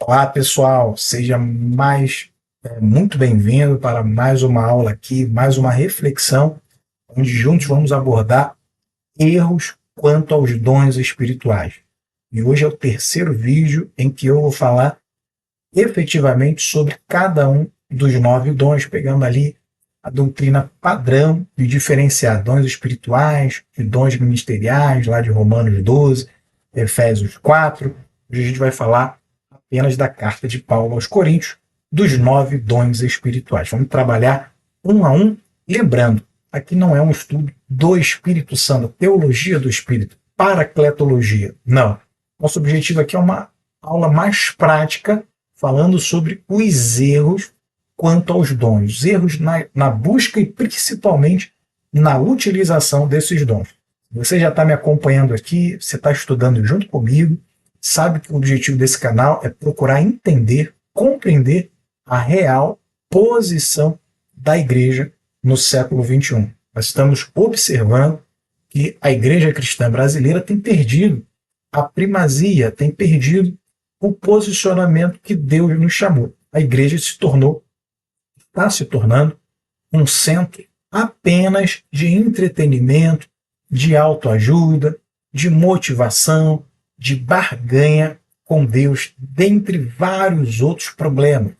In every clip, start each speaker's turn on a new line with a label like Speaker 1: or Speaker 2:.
Speaker 1: Olá, pessoal, seja muito bem-vindo para mais uma aula aqui, mais uma reflexão, onde juntos vamos abordar erros quanto aos dons espirituais. E hoje é o terceiro vídeo em que eu vou falar efetivamente sobre cada um dos 9 dons, pegando ali a doutrina padrão de diferenciar dons espirituais e dons ministeriais, lá de Romanos 12, Efésios 4. Hoje a gente vai falar apenas da carta de Paulo aos Coríntios, dos 9 dons espirituais. Vamos trabalhar um a um, lembrando, aqui não é um estudo do Espírito Santo, teologia do Espírito, paracletologia, não. Nosso objetivo aqui é uma aula mais prática, falando sobre os erros quanto aos dons, os erros na busca e principalmente na utilização desses dons. Você já está me acompanhando aqui, você está estudando junto comigo, sabe que o objetivo desse canal é procurar entender, compreender a real posição da igreja no século XXI. Nós estamos observando que a igreja cristã brasileira tem perdido a primazia, tem perdido o posicionamento que Deus nos chamou. A igreja está se tornando um centro apenas de entretenimento, de autoajuda, de motivação, de barganha com Deus, dentre vários outros problemas.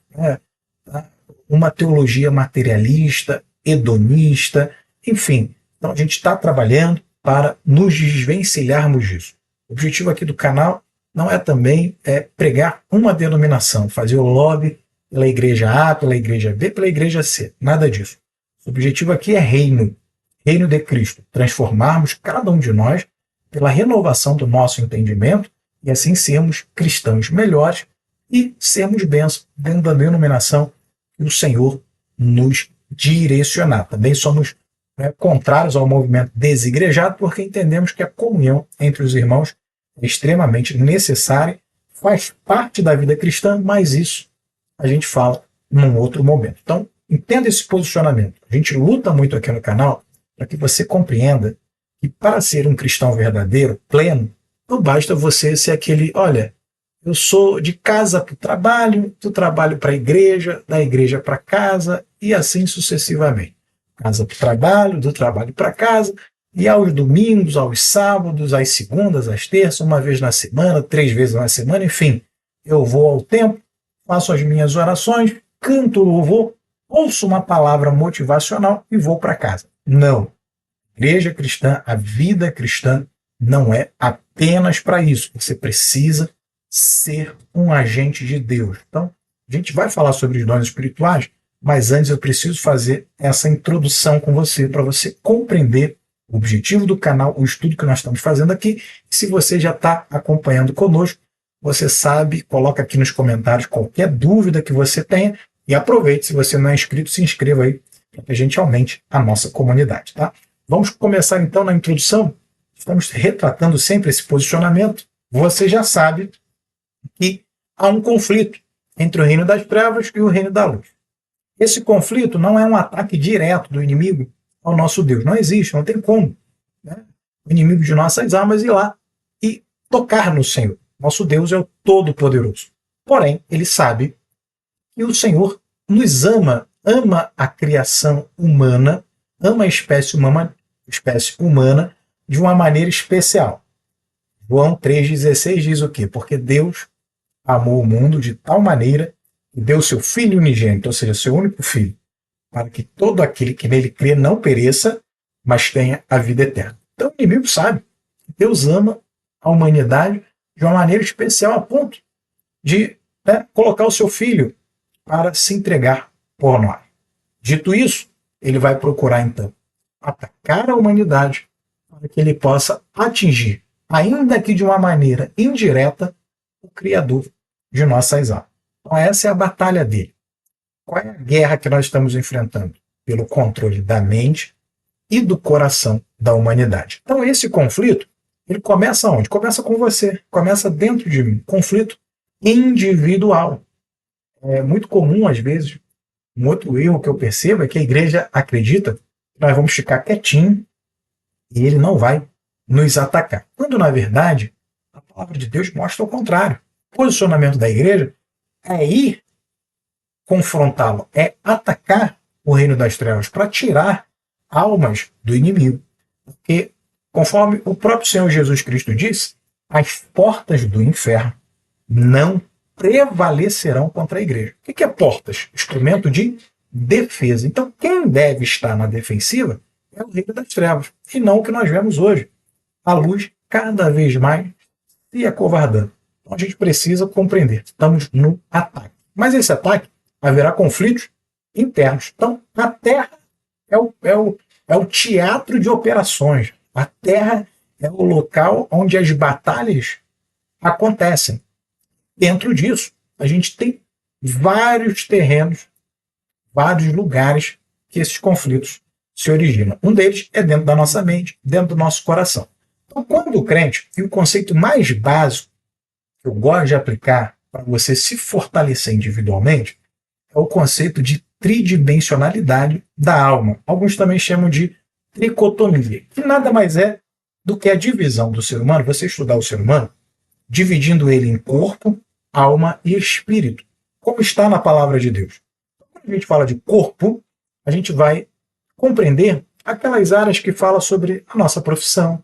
Speaker 1: Uma teologia materialista, hedonista, enfim. Então a gente está trabalhando para nos desvencilharmos disso. O objetivo aqui do canal não é também pregar uma denominação, fazer o lobby pela igreja A, pela igreja B, pela igreja C. Nada disso. O objetivo aqui é reino de Cristo. Transformarmos cada um de nós pela renovação do nosso entendimento e assim sermos cristãos melhores e sermos bênçãos dentro da denominação que o Senhor nos direcionar. Também somos contrários ao movimento desigrejado porque entendemos que a comunhão entre os irmãos é extremamente necessária, faz parte da vida cristã, mas isso a gente fala num outro momento. Então, entenda esse posicionamento. A gente luta muito aqui no canal para que você compreenda que para ser um cristão verdadeiro, pleno, não basta você ser aquele, olha, eu sou de casa para o trabalho, do trabalho para a igreja, da igreja para casa e assim sucessivamente. Casa para o trabalho, do trabalho para casa, e aos domingos, aos sábados, às segundas, às terças, uma vez na semana, 3 vezes na semana, enfim, eu vou ao templo, faço as minhas orações, canto louvor, ouço uma palavra motivacional e vou para casa. Não. A igreja cristã, a vida cristã não é apenas para isso. Você precisa ser um agente de Deus. Então, a gente vai falar sobre os dons espirituais, mas antes eu preciso fazer essa introdução com você, para você compreender o objetivo do canal, o estudo que nós estamos fazendo aqui. E se você já está acompanhando conosco, você sabe, coloca aqui nos comentários qualquer dúvida que você tenha e aproveite, se você não é inscrito, se inscreva aí, para que a gente aumente a nossa comunidade, tá? Vamos começar então na introdução. Estamos retratando sempre esse posicionamento. Você já sabe que há um conflito entre o reino das trevas e o reino da luz. Esse conflito não é um ataque direto do inimigo ao nosso Deus. Não existe, não tem como, né? O inimigo de nossas almas ir lá e tocar no Senhor. Nosso Deus é o Todo-Poderoso. Porém, ele sabe que o Senhor nos ama a criação humana, ama a espécie humana de uma maneira especial. João 3,16 diz o quê? Porque Deus amou o mundo de tal maneira que deu seu Filho unigênito, ou seja, seu único Filho, para que todo aquele que nele crê não pereça, mas tenha a vida eterna. Então o inimigo sabe que Deus ama a humanidade de uma maneira especial, a ponto de colocar o seu Filho para se entregar por nós. Dito isso, ele vai procurar então atacar a humanidade para que ele possa atingir, ainda que de uma maneira indireta, o Criador de nossas almas. Então essa é a batalha dele. Qual é a guerra que nós estamos enfrentando? Pelo controle da mente e do coração da humanidade. Então esse conflito, ele começa onde? Começa com você, começa dentro de mim. Conflito individual. É muito comum, às vezes, um outro erro que eu percebo é que a igreja acredita que nós vamos ficar quietinho e ele não vai nos atacar. Quando, na verdade, a palavra de Deus mostra o contrário. O posicionamento da igreja é ir confrontá-lo, é atacar o reino das trevas para tirar almas do inimigo. Porque, conforme o próprio Senhor Jesus Cristo disse, as portas do inferno não prevalecerão contra a igreja. O que é portas? Instrumento de defesa. Então, quem deve estar na defensiva é o reino das trevas, e não o que nós vemos hoje. A luz cada vez mais se acovardando. Então, a gente precisa compreender. Estamos no ataque. Mas esse ataque haverá conflitos internos. Então, a Terra é o teatro de operações. A Terra é o local onde as batalhas acontecem. Dentro disso, a gente tem vários terrenos, vários lugares que esses conflitos se originam. Um deles é dentro da nossa mente, dentro do nosso coração. Então, quando o crente, e o conceito mais básico que eu gosto de aplicar para você se fortalecer individualmente, é o conceito de tridimensionalidade da alma. Alguns também chamam de tricotomia, que nada mais é do que a divisão do ser humano, você estudar o ser humano, dividindo ele em corpo, alma e espírito, como está na palavra de Deus. Quando a gente fala de corpo, a gente vai compreender aquelas áreas que falam sobre a nossa profissão,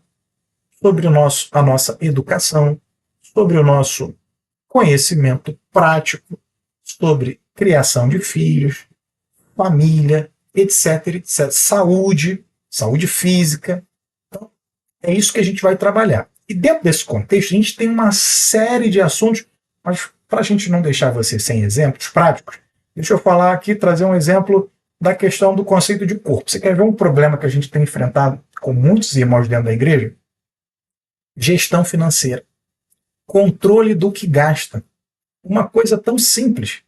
Speaker 1: sobre a nossa educação, sobre o nosso conhecimento prático, sobre criação de filhos, família, etc, etc. Saúde física. Então, é isso que a gente vai trabalhar. E dentro desse contexto, a gente tem uma série de assuntos, mas para a gente não deixar você sem exemplos práticos, deixa eu falar aqui, trazer um exemplo da questão do conceito de corpo. Você quer ver um problema que a gente tem enfrentado com muitos irmãos dentro da igreja? Gestão financeira. Controle do que gasta. Uma coisa tão simples.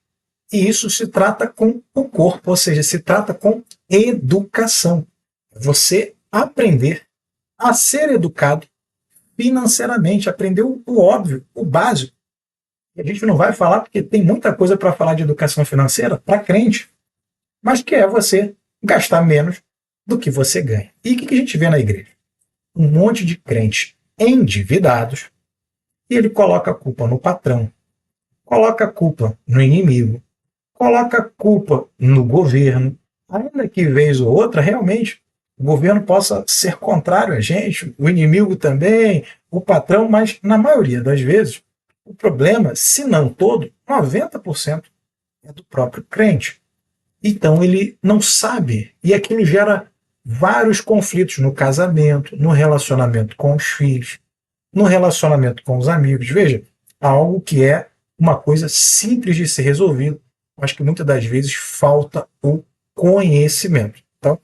Speaker 1: E isso se trata com o corpo, ou seja, se trata com educação. Você aprender a ser educado financeiramente, aprender o óbvio, o básico. E a gente não vai falar porque tem muita coisa para falar de educação financeira para crente, mas que é você gastar menos do que você ganha. E o que a gente vê na igreja? Um monte de crentes endividados, e ele coloca a culpa no patrão, coloca a culpa no inimigo, coloca a culpa no governo, ainda que vez ou outra, realmente, o governo possa ser contrário a gente, o inimigo também, o patrão, mas na maioria das vezes, o problema, se não todo, 90% é do próprio crente. Então ele não sabe, e aquilo gera vários conflitos no casamento, no relacionamento com os filhos, no relacionamento com os amigos. Veja, algo que é uma coisa simples de ser resolvido, mas que muitas das vezes falta o conhecimento. Então,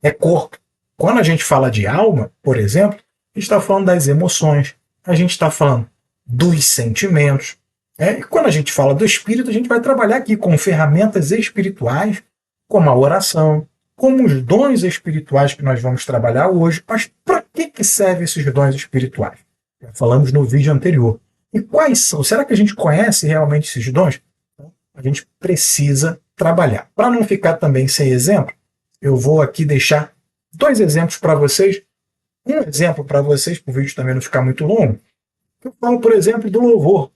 Speaker 1: é corpo. Quando a gente fala de alma, por exemplo, a gente está falando das emoções, a gente está falando dos sentimentos. E quando a gente fala do espírito, a gente vai trabalhar aqui com ferramentas espirituais, como a oração, como os dons espirituais que nós vamos trabalhar hoje. Mas para que servem esses dons espirituais? Já falamos no vídeo anterior. E quais são? Será que a gente conhece realmente esses dons? A gente precisa trabalhar. Para não ficar também sem exemplo, eu vou aqui deixar 2 exemplos para vocês. Um exemplo para vocês, para o vídeo também não ficar muito longo. Eu falo, por exemplo, do louvor.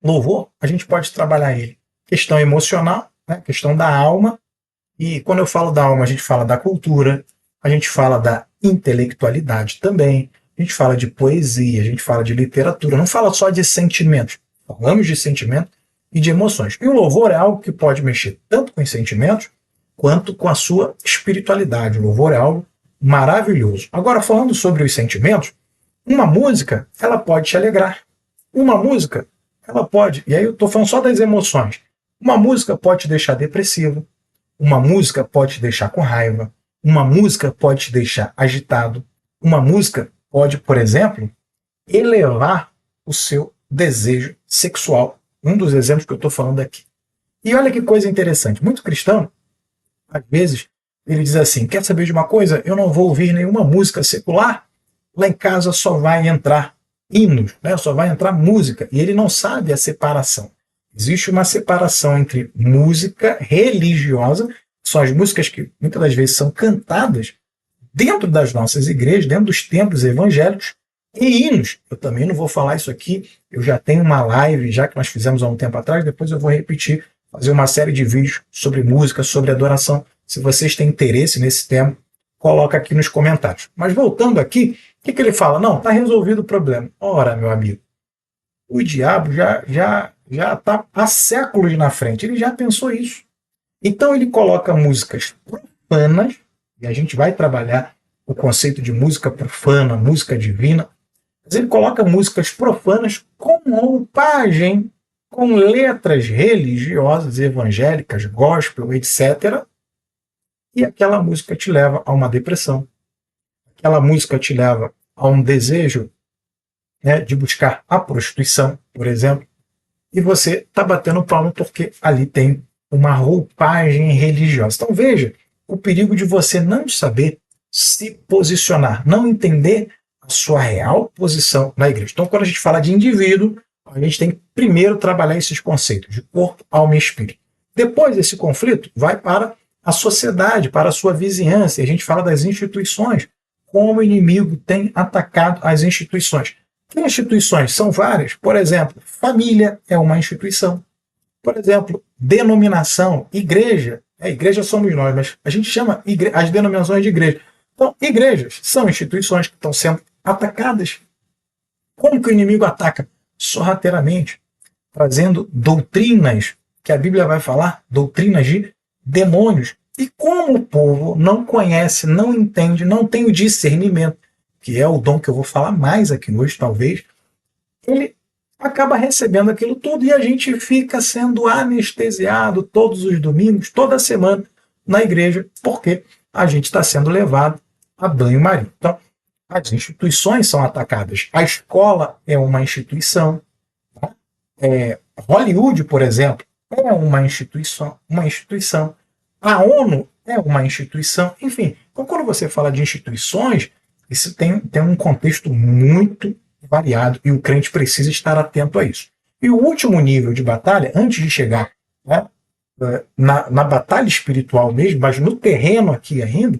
Speaker 1: Louvor, a gente pode trabalhar ele. Questão emocional, né? Questão da alma. E quando eu falo da alma, a gente fala da cultura, a gente fala da intelectualidade também, a gente fala de poesia, a gente fala de literatura, não fala só de sentimentos. Falamos de sentimento e de emoções. E o louvor é algo que pode mexer tanto com os sentimentos quanto com a sua espiritualidade. O louvor é algo maravilhoso. Agora, falando sobre os sentimentos, uma música, ela pode te alegrar. Uma música, ela pode, e aí eu estou falando só das emoções, uma música pode te deixar depressivo, uma música pode te deixar com raiva, uma música pode te deixar agitado, uma música pode, por exemplo, elevar o seu desejo sexual. Um dos exemplos que eu estou falando aqui. E olha que coisa interessante. Muito cristão, às vezes, ele diz assim, quer saber de uma coisa? Eu não vou ouvir nenhuma música secular. Lá em casa só vai entrar hinos, né? Só vai entrar música. E ele não sabe a separação. Existe uma separação entre música religiosa, que são as músicas que muitas das vezes são cantadas dentro das nossas igrejas, dentro dos templos evangélicos, E hinos, eu também não vou falar isso aqui, eu já tenho uma live, já que nós fizemos há um tempo atrás, depois eu vou repetir, fazer uma série de vídeos sobre música, sobre adoração. Se vocês têm interesse nesse tema, coloca aqui nos comentários. Mas voltando aqui, o que ele fala? Não, está resolvido o problema. Ora, meu amigo, o diabo já está há séculos na frente, ele já pensou isso. Então ele coloca músicas profanas, e a gente vai trabalhar o conceito de música profana, música divina, mas ele coloca músicas profanas com roupagem, com letras religiosas, evangélicas, gospel, etc. E aquela música te leva a uma depressão. Aquela música te leva a um desejo, né, de buscar a prostituição, por exemplo, e você está batendo palma porque ali tem uma roupagem religiosa. Então veja o perigo de você não saber se posicionar, não entender a sua real posição na igreja. Então, quando a gente fala de indivíduo, a gente tem que primeiro trabalhar esses conceitos de corpo, alma e espírito. Depois desse conflito, vai para a sociedade, para a sua vizinhança, e a gente fala das instituições, como o inimigo tem atacado as instituições. Que instituições? São várias. Por exemplo, família é uma instituição. Por exemplo, denominação, igreja. Igreja somos nós, mas a gente chama as denominações de igreja. Então, igrejas são instituições que estão sendo atacadas. Como que o inimigo ataca? Sorrateiramente, trazendo doutrinas, que a Bíblia vai falar, doutrinas de demônios. E como o povo não conhece, não entende, não tem o discernimento, que é o dom que eu vou falar mais aqui hoje, talvez, ele acaba recebendo aquilo tudo e a gente fica sendo anestesiado todos os domingos, toda semana na igreja, porque a gente está sendo levado a banho-maria. Então, as instituições são atacadas. A escola é uma instituição. Tá? Hollywood, por exemplo, é uma instituição. A ONU é uma instituição. Enfim, então, quando você fala de instituições, isso tem um contexto muito variado e o crente precisa estar atento a isso. E o último nível de batalha, antes de chegar, né, na batalha espiritual mesmo, mas no terreno aqui ainda,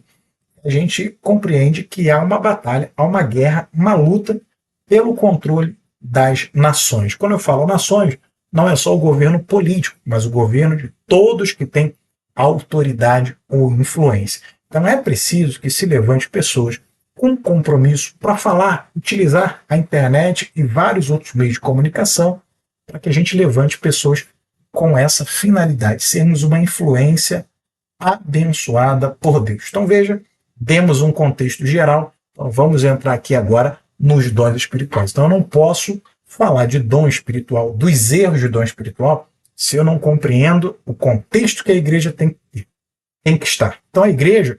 Speaker 1: a gente compreende que há uma batalha, há uma guerra, uma luta pelo controle das nações. Quando eu falo nações, não é só o governo político, mas o governo de todos que têm autoridade ou influência. Então é preciso que se levante pessoas com compromisso para falar, utilizar a internet e vários outros meios de comunicação para que a gente levante pessoas com essa finalidade, sermos uma influência abençoada por Deus. Então veja, demos um contexto geral, então vamos entrar aqui agora nos dons espirituais. Então eu não posso falar de dom espiritual, dos erros de dom espiritual, se eu não compreendo o contexto que a igreja tem que estar. Então a igreja,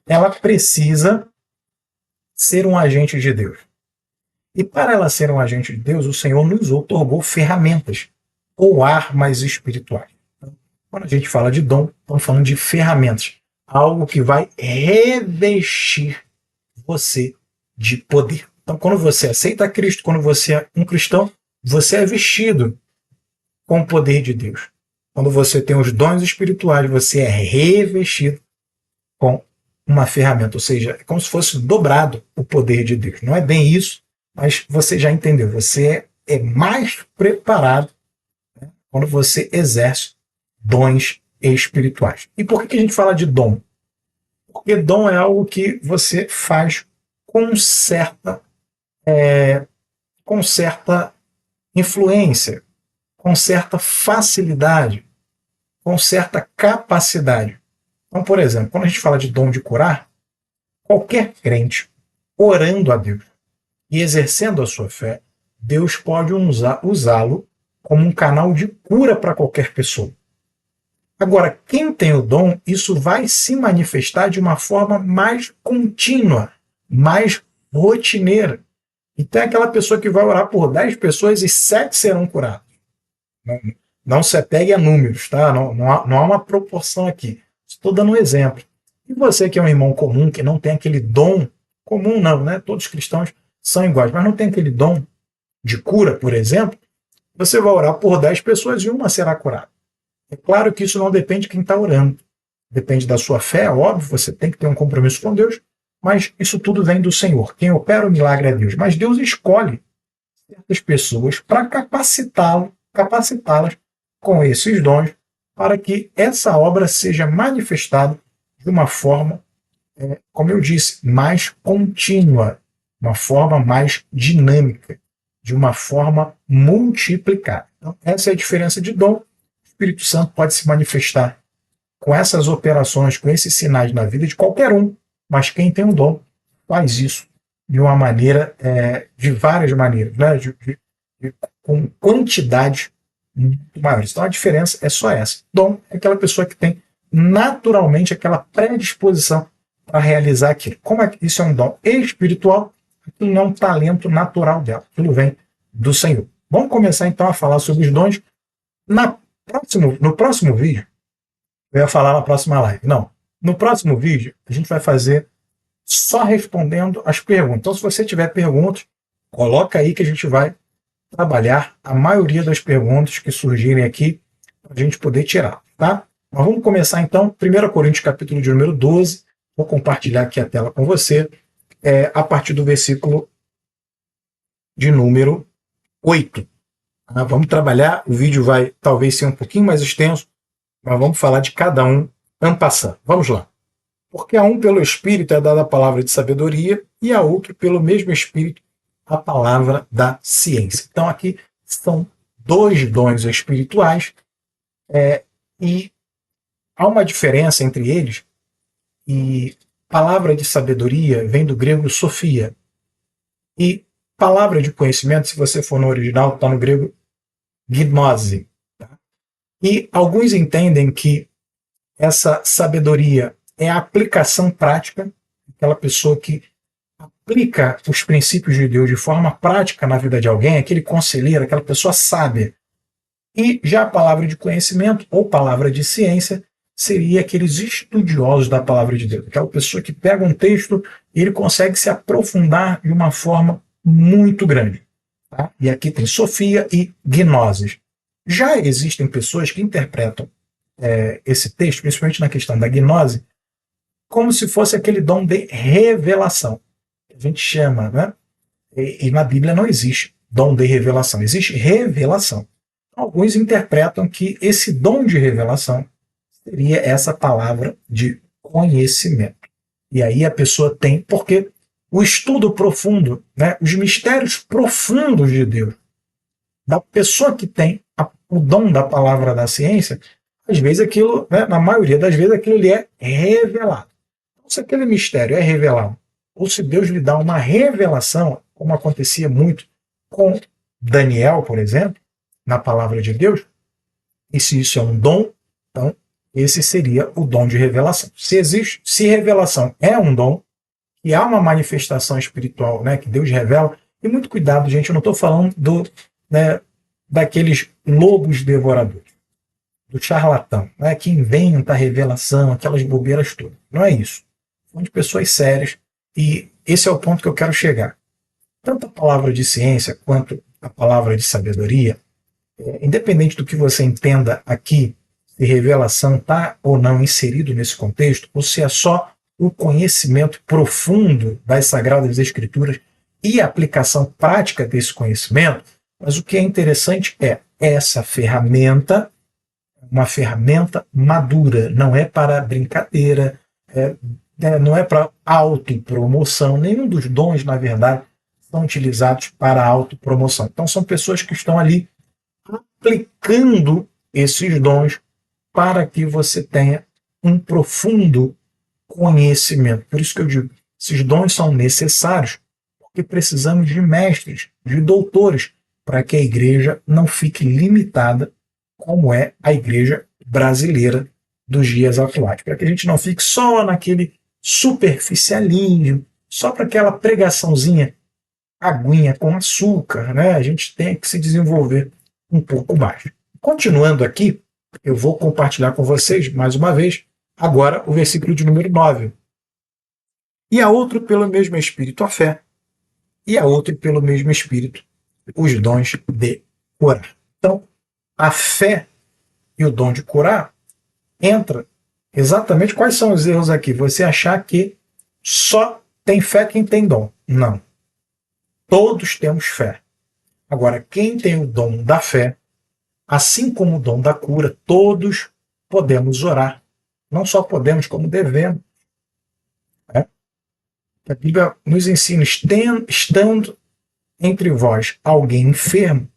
Speaker 1: ela precisa ser um agente de Deus. E para ela ser um agente de Deus, o Senhor nos outorgou ferramentas ou armas espirituais. Então, quando a gente fala de dom, estamos falando de ferramentas. Algo que vai revestir você de poder. Então, quando você aceita Cristo, quando você é um cristão, você é vestido com o poder de Deus. Quando você tem os dons espirituais, você é revestido com uma ferramenta, ou seja, é como se fosse dobrado o poder de Deus. Não é bem isso, mas você já entendeu. Você é mais preparado, né, quando você exerce dons espirituais. E por que a gente fala de dom? Porque dom é algo que você faz com certa influência, com certa facilidade, com certa capacidade. Então, por exemplo, quando a gente fala de dom de curar, qualquer crente orando a Deus e exercendo a sua fé, Deus pode usá-lo como um canal de cura para qualquer pessoa. Agora, quem tem o dom, isso vai se manifestar de uma forma mais contínua, mais rotineira. E tem aquela pessoa que vai orar por 10 pessoas e 7 serão curadas. Não se apegue a números, tá? Não há uma proporção aqui. Estou dando um exemplo. E você que é um irmão comum, que não tem aquele dom, comum não, né? Todos os cristãos são iguais, mas não tem aquele dom de cura, por exemplo, você vai orar por 10 pessoas e uma será curada. É claro que isso não depende de quem está orando. Depende da sua fé, é óbvio, você tem que ter um compromisso com Deus, mas isso tudo vem do Senhor. Quem opera o milagre é Deus. Mas Deus escolhe certas pessoas para capacitá-las com esses dons, para que essa obra seja manifestada de uma forma, como eu disse, mais contínua, uma forma mais dinâmica, de uma forma multiplicada. Então, essa é a diferença de dom. O Espírito Santo pode se manifestar com essas operações, com esses sinais na vida de qualquer um, mas quem tem um dom faz isso de uma maneira, de várias maneiras, né? Com quantidades muito maiores. Então a diferença é só essa. Dom é aquela pessoa que tem naturalmente aquela predisposição para realizar aquilo. Como é que isso é um dom espiritual, aquilo não é um talento natural dela, aquilo vem do Senhor. Vamos começar então a falar sobre os dons no próximo vídeo. Eu ia falar na próxima live. Não. No próximo vídeo, a gente vai fazer só respondendo as perguntas. Então, se você tiver perguntas, coloca aí que a gente vai trabalhar a maioria das perguntas que surgirem aqui para a gente poder tirar, tá? Mas vamos começar então, 1 Coríntios capítulo de número 12. Vou compartilhar aqui a tela com você, a partir do versículo de número 8. Vamos trabalhar, o vídeo vai talvez ser um pouquinho mais extenso, mas vamos falar de cada um en passant. Vamos lá. Porque a um pelo Espírito é dada a palavra de sabedoria e a outro pelo mesmo Espírito a palavra da ciência. Então aqui são dois dons espirituais e há uma diferença entre eles. E palavra de sabedoria vem do grego sofia. E palavra de conhecimento, se você for no original, está no grego gnose. E alguns entendem que essa sabedoria é a aplicação prática, aquela pessoa que aplica os princípios de Deus de forma prática na vida de alguém, aquele conselheiro, aquela pessoa sábia. E já a palavra de conhecimento, ou palavra de ciência, seria aqueles estudiosos da palavra de Deus, aquela pessoa que pega um texto e ele consegue se aprofundar de uma forma muito grande. Tá? E aqui tem sofia e gnoses. Já existem pessoas que interpretam esse texto, principalmente na questão da gnose, como se fosse aquele dom de revelação. A gente chama, né? E na Bíblia não existe dom de revelação, existe revelação. Alguns interpretam que esse dom de revelação seria essa palavra de conhecimento. E aí a pessoa tem, porque o estudo profundo, né, os mistérios profundos de Deus, da pessoa que tem o dom da palavra da ciência, às vezes aquilo, né, na maioria das vezes, aquilo lhe é revelado. Então, se aquele mistério é revelado, ou se Deus lhe dá uma revelação, como acontecia muito com Daniel, por exemplo, na palavra de Deus, e se isso é um dom, então esse seria o dom de revelação. Se revelação é um dom, e há uma manifestação espiritual, né, que Deus revela, e muito cuidado, gente, eu não estou falando daqueles lobos devoradores, do charlatão, né, que inventa a revelação, aquelas bobeiras todas. Não é isso. São de pessoas sérias, e esse é o ponto que eu quero chegar. Tanto a palavra de ciência quanto a palavra de sabedoria, independente do que você entenda aqui, se revelação está ou não inserido nesse contexto, ou se é só o conhecimento profundo das Sagradas Escrituras e a aplicação prática desse conhecimento, mas o que é interessante é essa ferramenta, uma ferramenta madura, não é para brincadeira, não é para autopromoção, nenhum dos dons, na verdade, são utilizados para autopromoção. Então são pessoas que estão ali aplicando esses dons para que você tenha um profundo conhecimento. Por isso que eu digo, esses dons são necessários, porque precisamos de mestres, de doutores, para que a igreja não fique limitada, como é a igreja brasileira dos dias atuais. Para que a gente não fique só naquele superficialismo, só para aquela pregaçãozinha, aguinha com açúcar, né? A gente tem que se desenvolver um pouco mais. Continuando aqui, eu vou compartilhar com vocês, mais uma vez, agora o versículo de número 9. E a outro pelo mesmo Espírito a fé, e a outro pelo mesmo Espírito os dons de curar. Então, a fé e o dom de curar entra exatamente. Quais são os erros aqui? Você achar que só tem fé quem tem dom. Não. Todos temos fé. Agora, quem tem o dom da fé, assim como o dom da cura, todos podemos orar. Não só podemos, como devemos. Né? A Bíblia nos ensina, estando entre vós alguém enfermo,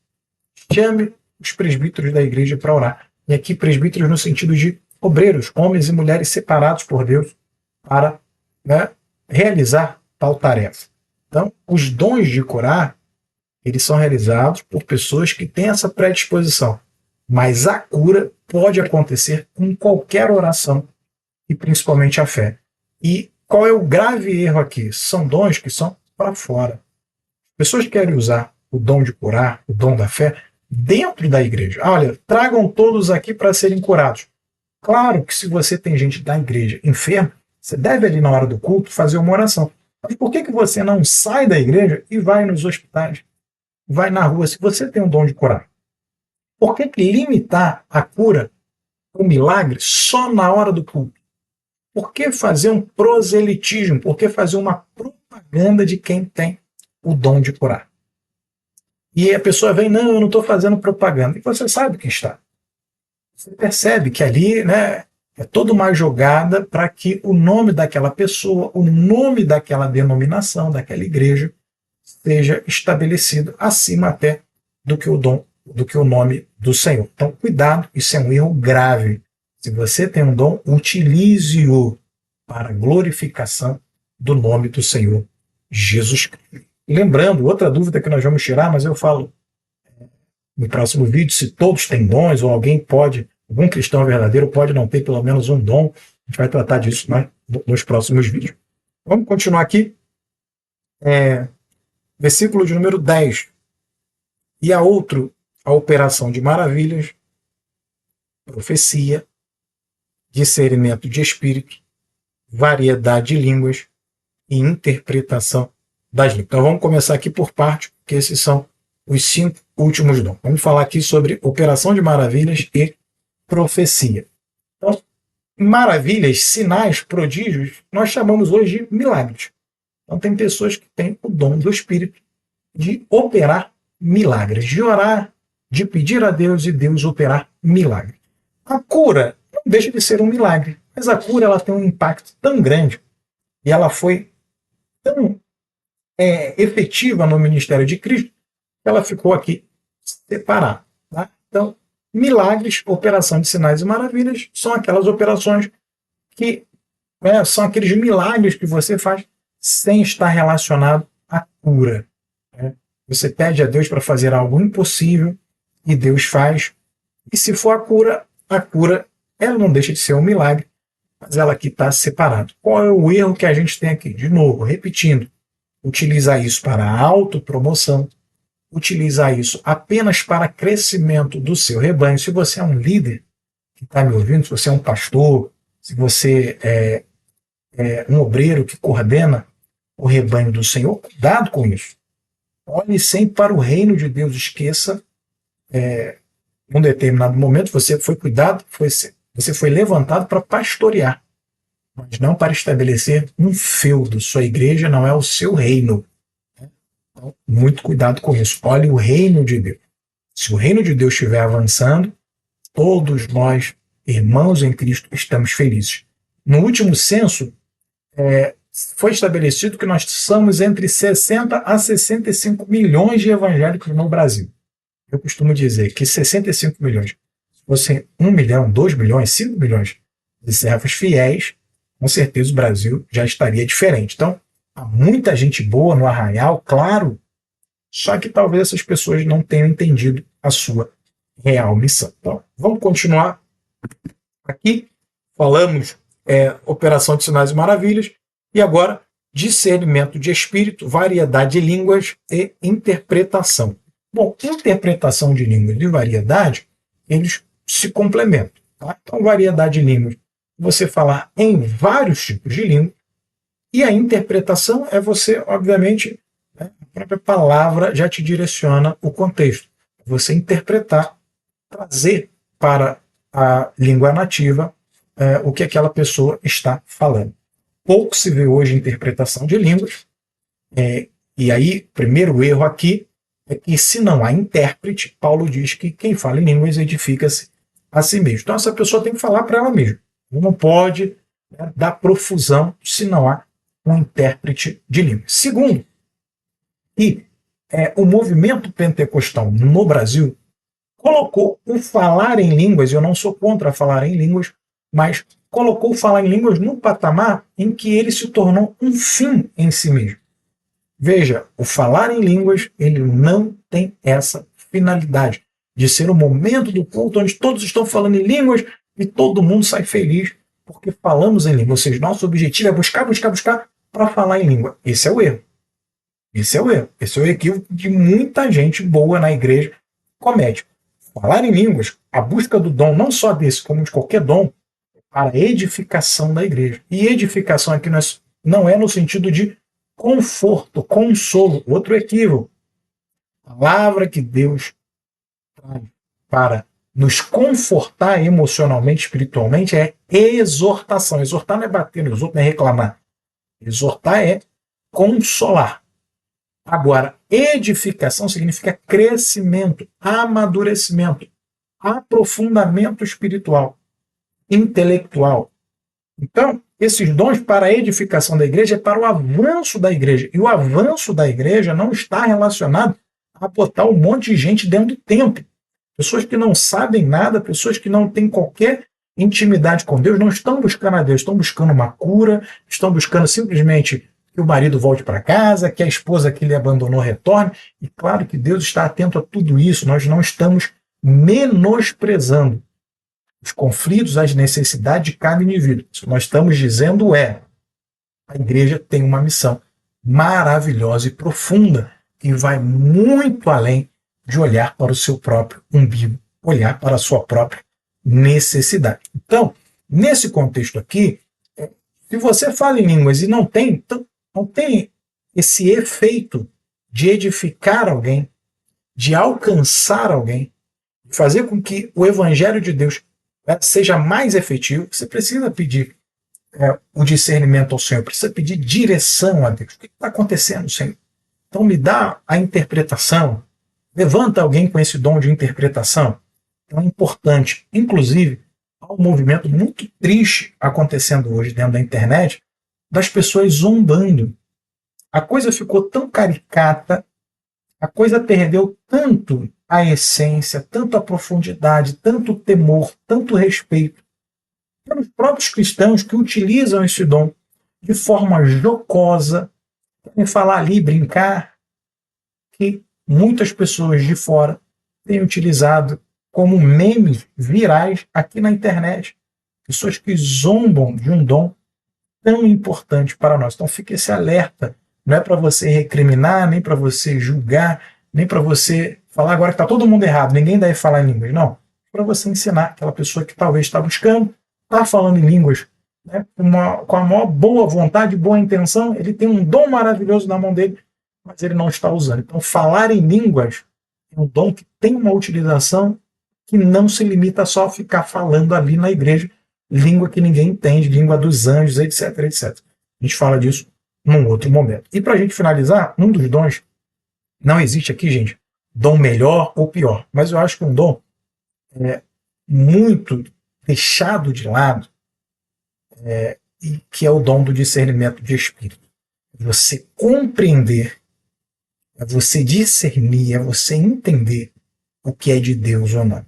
Speaker 1: chame os presbíteros da igreja para orar. E aqui presbíteros no sentido de obreiros, homens e mulheres separados por Deus para, né, realizar tal tarefa. Então, os dons de curar, eles são realizados por pessoas que têm essa predisposição. Mas a cura pode acontecer com qualquer oração, e principalmente a fé. E qual é o grave erro aqui? São dons que são para fora. Pessoas que querem usar o dom de curar, o dom da fé, dentro da igreja. Olha, tragam todos aqui para serem curados. Claro que se você tem gente da igreja enferma, você deve ali na hora do culto fazer uma oração. Mas por que você não sai da igreja e vai nos hospitais? Vai na rua se você tem o dom de curar? Por que limitar a cura, o milagre, só na hora do culto? Por que fazer um proselitismo? Por que fazer uma propaganda de quem tem o dom de curar? E a pessoa vem, não, eu não estou fazendo propaganda. E você sabe que está. Você percebe que ali, né, é toda uma jogada para que o nome daquela pessoa, o nome daquela denominação, daquela igreja, seja estabelecido acima até do que o dom, do que o nome do Senhor. Então, cuidado, isso é um erro grave. Se você tem um dom, utilize-o para a glorificação do nome do Senhor Jesus Cristo. Lembrando, outra dúvida que nós vamos tirar, mas eu falo no próximo vídeo, se todos têm dons, ou algum cristão verdadeiro pode não ter pelo menos um dom. A gente vai tratar disso, né, nos próximos vídeos. Vamos continuar aqui. Versículo de número 10. E a operação de maravilhas, profecia, discernimento de espírito, variedade de línguas e interpretação das línguas. Então vamos começar aqui por parte, porque esses são os 5 últimos dons. Vamos falar aqui sobre operação de maravilhas e profecia. Então, maravilhas, sinais, prodígios, nós chamamos hoje de milagres. Então tem pessoas que têm o dom do Espírito de operar milagres, de orar, de pedir a Deus e Deus operar milagres. A cura não deixa de ser um milagre, mas a cura ela tem um impacto tão grande e ela foi tão efetiva no ministério de Cristo que ela ficou aqui separada. Tá? Então, milagres, operação de sinais e maravilhas são aquelas operações que são aqueles milagres que você faz sem estar relacionado à cura. Né? Você pede a Deus para fazer algo impossível e Deus faz. E se for a cura ela não deixa de ser um milagre, mas ela aqui está separada. Qual é o erro que a gente tem aqui? De novo, repetindo, utilizar isso para autopromoção, utilizar isso apenas para crescimento do seu rebanho. Se você é um líder que está me ouvindo, se você é um pastor, se você é um obreiro que coordena o rebanho do Senhor, cuidado com isso. Olhe sempre para o reino de Deus. Esqueça, num determinado momento, você foi cuidado, você foi levantado para pastorear, mas não para estabelecer um feudo. Sua igreja não é o seu reino. Então, muito cuidado com isso. Olhe o reino de Deus. Se o reino de Deus estiver avançando, todos nós, irmãos em Cristo, estamos felizes. No último censo, foi estabelecido que nós somos entre 60 a 65 milhões de evangélicos no Brasil. Eu costumo dizer que 65 milhões, se fossem 1 milhão, 2 milhões, 5 milhões de servos fiéis, com certeza o Brasil já estaria diferente. Então, há muita gente boa no Arraial, claro, só que talvez essas pessoas não tenham entendido a sua real missão. Então, vamos continuar aqui. Falamos operação de sinais e maravilhas, e agora discernimento de espírito, variedade de línguas e interpretação. Bom, interpretação de línguas e variedade, eles se complementam. Tá? Então, variedade de línguas, você falar em vários tipos de língua, e a interpretação é você, obviamente, a própria palavra já te direciona o contexto. Você interpretar, trazer para a língua nativa o que aquela pessoa está falando. pouco se vê hoje interpretação de línguas. E aí, primeiro erro aqui é que se não há intérprete, Paulo diz que quem fala em línguas edifica-se a si mesmo. Então essa pessoa tem que falar para ela mesma. Não pode, né, dar profusão se não há um intérprete de línguas. Segundo, o movimento pentecostal no Brasil colocou o falar em línguas, eu não sou contra falar em línguas, mas colocou o falar em línguas num patamar em que ele se tornou um fim em si mesmo. Veja, o falar em línguas, ele não tem essa finalidade de ser o momento do culto onde todos estão falando em línguas e todo mundo sai feliz porque falamos em língua. Ou seja, nosso objetivo é buscar para falar em língua. Esse é o erro. Esse é o erro. Esse é o equívoco que muita gente boa na igreja comete. Falar em línguas, a busca do dom, não só desse, como de qualquer dom, para a edificação da igreja. E edificação aqui não é no sentido de conforto, consolo, outro equívoco. A palavra que Deus traz para nos confortar emocionalmente, espiritualmente, é exortação. Exortar não é bater nos outros, não é reclamar. Exortar é consolar. Agora, edificação significa crescimento, amadurecimento, aprofundamento espiritual, intelectual. Então, esses dons para a edificação da igreja é para o avanço da igreja. E o avanço da igreja não está relacionado a botar um monte de gente dentro do templo. Pessoas que não sabem nada, pessoas que não têm qualquer intimidade com Deus, não estão buscando a Deus, estão buscando uma cura, estão buscando simplesmente que o marido volte para casa, que a esposa que lhe abandonou retorne. E claro que Deus está atento a tudo isso, nós não estamos menosprezando os conflitos, as necessidades de cada indivíduo. O que nós estamos dizendo a igreja tem uma missão maravilhosa e profunda que vai muito além de olhar para o seu próprio umbigo, olhar para a sua própria necessidade. Então, nesse contexto aqui, se você fala em línguas e não tem esse efeito de edificar alguém, de alcançar alguém, de fazer com que o evangelho de Deus seja mais efetivo, você precisa pedir o discernimento ao Senhor, precisa pedir direção a Deus. O que está acontecendo, Senhor? Então me dá a interpretação, levanta alguém com esse dom de interpretação. Então é importante, inclusive, há um movimento muito triste acontecendo hoje dentro da internet, das pessoas zombando. A coisa ficou tão caricata, a coisa perdeu tanto a essência, tanto a profundidade, tanto o temor, tanto o respeito pelos próprios cristãos que utilizam esse dom de forma jocosa, querem falar ali, brincar, que muitas pessoas de fora têm utilizado como memes virais aqui na internet. Pessoas que zombam de um dom tão importante para nós. Então fique esse alerta. Não é para você recriminar, nem para você julgar, nem para você falar agora que está todo mundo errado, ninguém deve falar em línguas. Não. Para você ensinar aquela pessoa que talvez está buscando, está falando em línguas, né, com a maior boa vontade, boa intenção, ele tem um dom maravilhoso na mão dele, mas ele não está usando. Então falar em línguas é um dom que tem uma utilização que não se limita só a ficar falando ali na igreja, língua que ninguém entende, língua dos anjos, etc, etc. A gente fala disso num outro momento. E para a gente finalizar, um dos dons, não existe aqui, gente, dom melhor ou pior, mas eu acho que um dom muito deixado de lado, e que é o dom do discernimento de espírito. Você compreender, é você discernir, é você entender o que é de Deus ou não.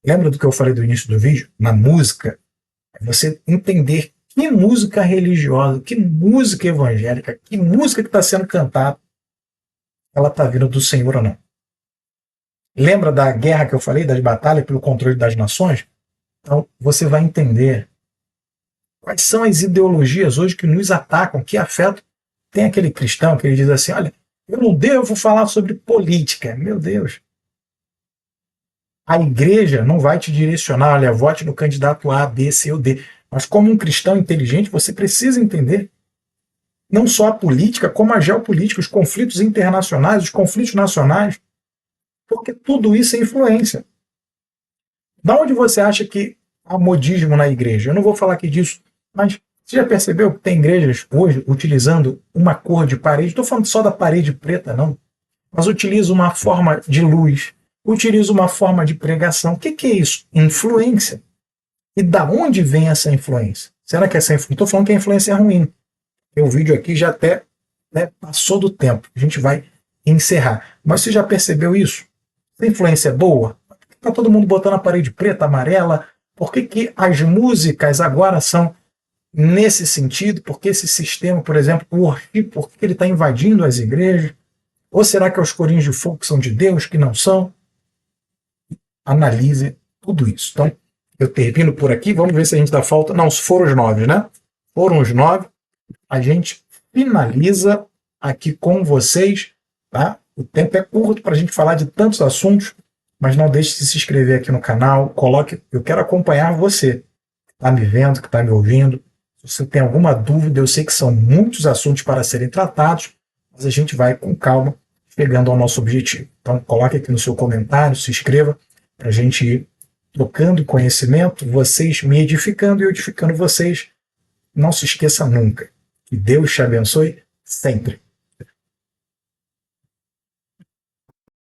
Speaker 1: Lembra do que eu falei do início do vídeo? Na música, é você entender que música religiosa, que música evangélica, que música que está sendo cantada, ela está vindo do Senhor ou não. Lembra da guerra que eu falei, das batalhas pelo controle das nações? Então, você vai entender quais são as ideologias hoje que nos atacam, que afetam. Tem aquele cristão que ele diz assim, olha, eu não devo falar sobre política. Meu Deus. A igreja não vai te direcionar, olha, vote no candidato A, B, C ou D. Mas como um cristão inteligente, você precisa entender não só a política, como a geopolítica, os conflitos internacionais, os conflitos nacionais, porque tudo isso é influência. Da onde você acha que há modismo na igreja? Eu não vou falar aqui disso, mas Você já percebeu que tem igrejas hoje utilizando uma cor de parede? Estou falando só da parede preta, não. Mas utiliza uma forma de luz, utiliza uma forma de pregação. O que é isso? Influência. E da onde vem essa influência? Será que essa influência... Estou falando que a influência é ruim. Tem um vídeo aqui já até passou do tempo. A gente vai encerrar. Mas você já percebeu isso? Se a influência é boa, por que está todo mundo botando a parede preta, amarela? Por que as músicas agora são nesse sentido? Porque esse sistema, por exemplo, o worship, por que ele está invadindo as igrejas? Ou será que é os corinhos de fogo que são de Deus, que não são? Analise tudo isso. Então, eu termino por aqui. Vamos ver se a gente dá falta. Não, foram os 9, né? Foram os 9. A gente finaliza aqui com vocês, tá? O tempo é curto para a gente falar de tantos assuntos, mas não deixe de se inscrever aqui no canal. Coloque, eu quero acompanhar você que está me vendo, que está me ouvindo. Se você tem alguma dúvida, eu sei que são muitos assuntos para serem tratados, mas a gente vai com calma chegando ao nosso objetivo. Então, coloque aqui no seu comentário, se inscreva, para a gente ir trocando conhecimento, vocês me edificando e eu edificando vocês. Não se esqueça nunca. Que Deus te abençoe sempre.